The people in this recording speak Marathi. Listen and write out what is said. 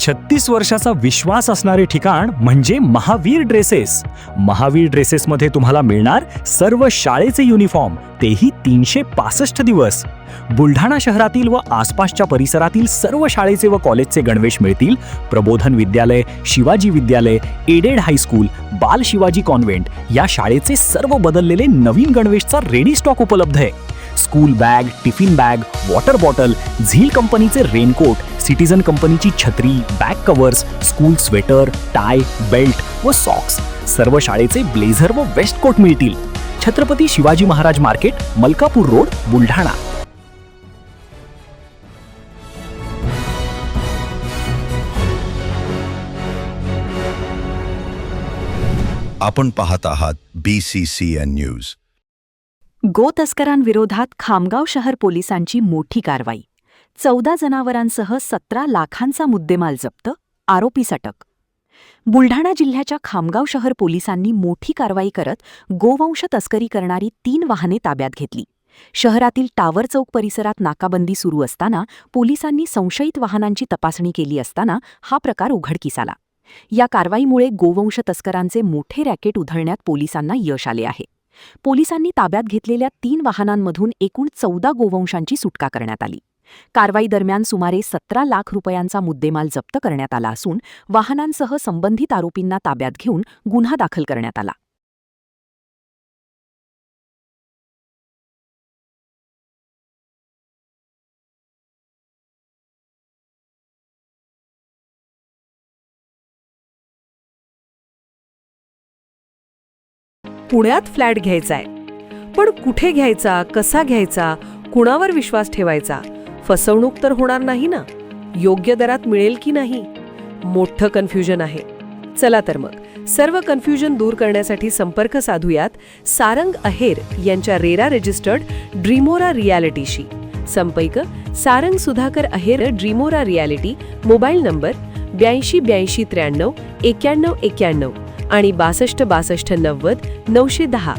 36 वर्षाचा विश्वास असणारे ठिकाण म्हणजे महावीर ड्रेसेस. महावीर ड्रेसेसमध्ये तुम्हाला मिळणार सर्व शाळेचे युनिफॉर्म, तेही 365 दिवस. बुलढाणा शहरातील व आसपासच्या परिसरातील सर्व शाळेचे व कॉलेजचे गणवेश मिळतील. प्रबोधन विद्यालय, शिवाजी विद्यालय, एडेड हायस्कूल, बाल शिवाजी कॉन्व्हेंट या शाळेचे सर्व बदललेले नवीन गणवेशचा रेडी स्टॉक उपलब्ध आहे. School bag, tiffin bag, water bottle, झील कंपनीचे रेनकोट, सिटीजन कंपनीची छत्री, back covers, school sweater, tie, belt व सॉक्स, सर्व शाळेचे ब्लेझर व वेस्ट कोट मिळतील. Chhatrapati Shivaji Maharaj market, Malkapur road, Buldhana. आपण पाहत आहात BCCN न्यूज. गो तस्करांविरोधात खामगाव शहर पोलिसांची मोठी कारवाई. 14 जनावरांसह 17 लाखांचा मुद्देमाल जप्त, आरोपीस अटक. बुलढाणा जिल्ह्याच्या खामगाव शहर पोलिसांनी मोठी कारवाई करत गोवंश तस्करी करणारी 3 वाहने ताब्यात घेतली. शहरातील टावर चौक परिसरात नाकाबंदी सुरू असताना पोलिसांनी संशयित वाहनांची तपासणी केली असताना हा प्रकार उघडकीस आला. या कारवाईमुळे गोवंश तस्करांचे मोठे रॅकेट उधळण्यात पोलिसांना यश आले आहे. पोलिसांनी ताब्यात घेतलेल्या 3 वाहनांमधून एकूण 14 गोवंशांची सुटका करण्यात आली. कारवाई दरम्यान सुमारे 17 लाख रुपयांचा मुद्देमाल जप्त करण्यात आला असून वाहनांसह संबंधित आरोपींना ताब्यात घेऊन गुन्हा दाखल करण्यात आला. पुण्यात फ्लॅट घ्यायचाय, पण कुठे घ्यायचा, कसा घ्यायचा, कुणावर विश्वास ठेवायचा? फसवणूक तर होणार नाही ना? योग्य दरात मिळेल की नाही? मोठं कन्फ्युजन आहे. चला तर मग सर्व कन्फ्युजन दूर करण्यासाठी संपर्क साधूयात सारंग अहेर यांच्या रेरा रजिस्टर्ड ड्रीमोरा रियालिटीशी. संपर्क सारंग सुधाकर अहेर, ड्रीमोरा रियालिटी. मोबाईल नंबर 82 82 93 91 91 आणि 62 62 90 910.